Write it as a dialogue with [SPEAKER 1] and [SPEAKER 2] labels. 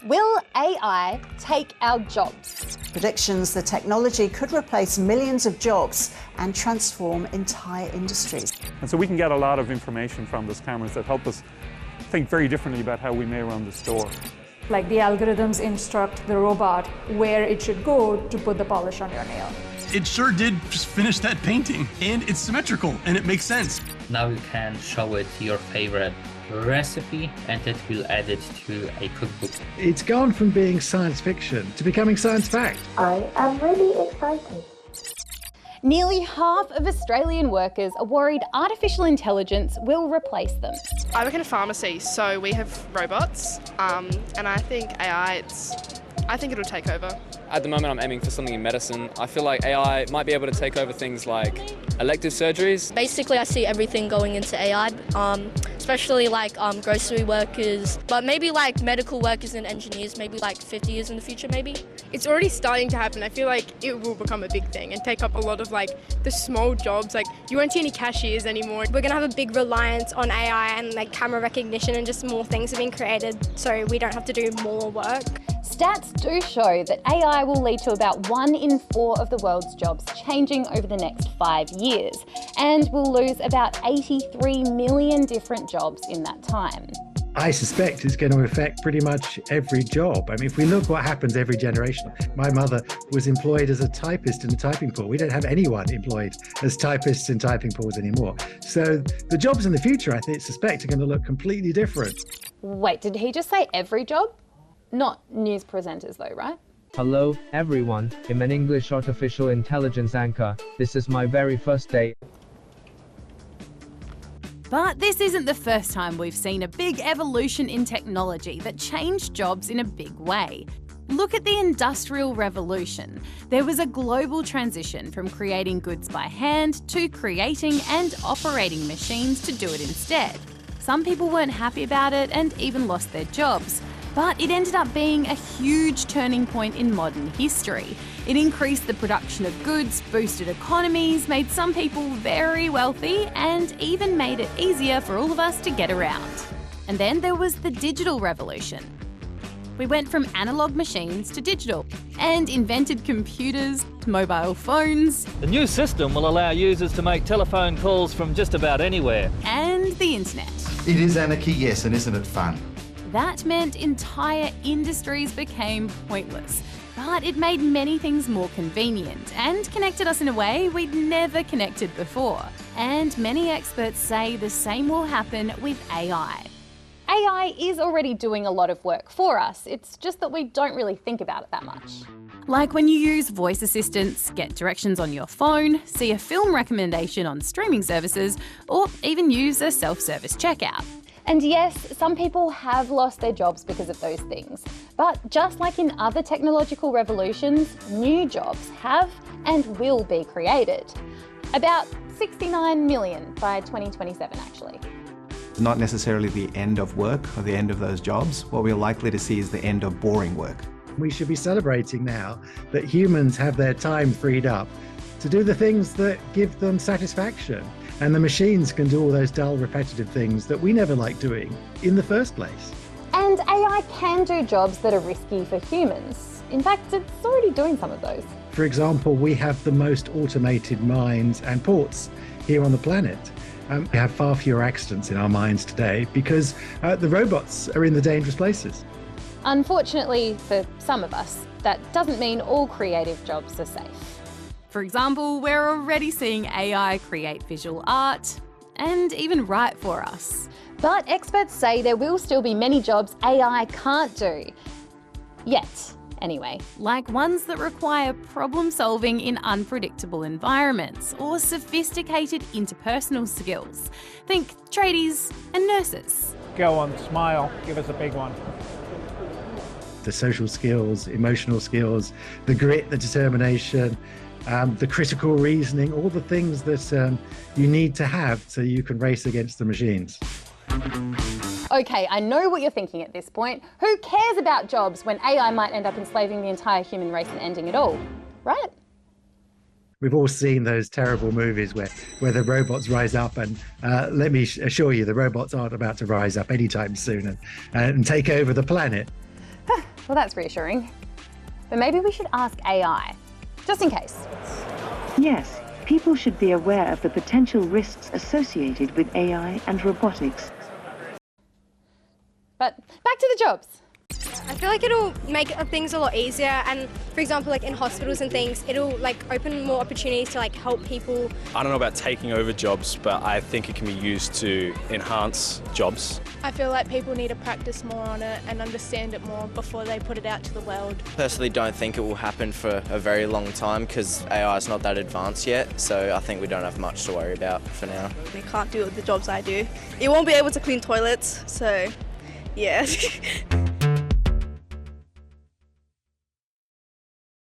[SPEAKER 1] Will AI take our jobs?
[SPEAKER 2] Predictions the technology could replace millions of jobs and transform entire industries.
[SPEAKER 3] And so we can get a lot of information from those cameras that help us think very differently about how we may run the store.
[SPEAKER 4] Like the algorithms instruct the robot where it should go to put the polish on your nail.
[SPEAKER 5] It sure did just finish that painting, and it's symmetrical, and it makes sense.
[SPEAKER 6] Now you can show it your favorite recipe and it will add it to a cookbook.
[SPEAKER 7] It's gone from being science fiction to becoming science fact.
[SPEAKER 8] I am really excited.
[SPEAKER 1] Nearly half of Australian workers are worried artificial intelligence will replace them.
[SPEAKER 9] I work in a pharmacy, so we have robots, and I think AI, I think it'll take over.
[SPEAKER 10] At the moment I'm aiming for something in medicine. I feel like AI might be able to take over things like elective surgeries.
[SPEAKER 11] Basically I see everything going into AI, especially like grocery workers, but maybe like medical workers and engineers, maybe like 50 years in the future maybe.
[SPEAKER 9] It's already starting to happen. I feel like it will become a big thing and take up a lot of like the small jobs. Like you won't see any cashiers anymore.
[SPEAKER 12] We're gonna have a big reliance on AI and like camera recognition, and just more things have been created so we don't have to do more work.
[SPEAKER 1] Stats do show that AI will lead to about 1 in 4 of the world's jobs changing over the next 5 years, and we'll lose about 83 million different jobs in that time.
[SPEAKER 7] I suspect it's going to affect pretty much every job. I mean, if we look what happens every generation, my mother was employed as a typist in a typing pool. We don't have anyone employed as typists in typing pools anymore. So the jobs in the future, I suspect, are going to look completely different.
[SPEAKER 1] Wait, did he just say every job? Not news presenters though, right?
[SPEAKER 13] Hello, everyone. I'm an English artificial intelligence anchor. This is my very first day.
[SPEAKER 14] But this isn't the first time we've seen a big evolution in technology that changed jobs in a big way. Look at the Industrial Revolution. There was a global transition from creating goods by hand to creating and operating machines to do it instead. Some people weren't happy about it and even lost their jobs. But it ended up being a huge turning point in modern history. It increased the production of goods, boosted economies, made some people very wealthy, and even made it easier for all of us to get around. And then there was the digital revolution. We went from analogue machines to digital and invented computers, mobile phones.
[SPEAKER 15] The new system will allow users to make telephone calls from just about anywhere.
[SPEAKER 14] And the internet.
[SPEAKER 16] It is anarchy, yes, and isn't it fun?
[SPEAKER 14] That meant entire industries became pointless, but it made many things more convenient and connected us in a way we'd never connected before. And many experts say the same will happen with AI.
[SPEAKER 1] AI is already doing a lot of work for us, it's just that we don't really think about it that much.
[SPEAKER 14] Like when you use voice assistants, get directions on your phone, see a film recommendation on streaming services, or even use a self-service checkout.
[SPEAKER 1] And yes, some people have lost their jobs because of those things. But just like in other technological revolutions, new jobs have and will be created. About 69 million by 2027, actually.
[SPEAKER 16] Not necessarily the end of work or the end of those jobs. What we're likely to see is the end of boring work.
[SPEAKER 7] We should be celebrating now that humans have their time freed up to do the things that give them satisfaction. And the machines can do all those dull, repetitive things that we never liked doing in the first place.
[SPEAKER 1] And AI can do jobs that are risky for humans. In fact, it's already doing some of those.
[SPEAKER 7] For example, we have the most automated mines and ports here on the planet. We have far fewer accidents in our mines today because the robots are in the dangerous places.
[SPEAKER 1] Unfortunately for some of us, that doesn't mean all creative jobs are safe.
[SPEAKER 14] For example, we're already seeing AI create visual art and even write for us.
[SPEAKER 1] But experts say there will still be many jobs AI can't do. Yet, anyway.
[SPEAKER 14] Like ones that require problem solving in unpredictable environments or sophisticated interpersonal skills. Think tradies and nurses.
[SPEAKER 17] Go on, smile, give us a big one.
[SPEAKER 7] The social skills, emotional skills, the grit, the determination, the critical reasoning, all the things that you need to have so you can race against the machines.
[SPEAKER 1] Okay, I know what you're thinking at this point. Who cares about jobs when AI might end up enslaving the entire human race and ending it all, right?
[SPEAKER 7] We've all seen those terrible movies where the robots rise up, and let me assure you, the robots aren't about to rise up anytime soon and take over the planet.
[SPEAKER 1] Well, that's reassuring. But maybe we should ask AI, just in case.
[SPEAKER 18] Yes, people should be aware of the potential risks associated with AI and robotics.
[SPEAKER 1] But back to the jobs.
[SPEAKER 12] I feel like it'll make things a lot easier, and for example, like in hospitals and things, it'll like open more opportunities to like help people.
[SPEAKER 19] I don't know about taking over jobs, but I think it can be used to enhance jobs.
[SPEAKER 20] I feel like people need to practice more on it and understand it more before they put it out to the world.
[SPEAKER 21] Personally, don't think it will happen for a very long time because AI is not that advanced yet, so I think we don't have much to worry about for now.
[SPEAKER 22] They can't do the jobs I do. It won't be able to clean toilets, so yeah.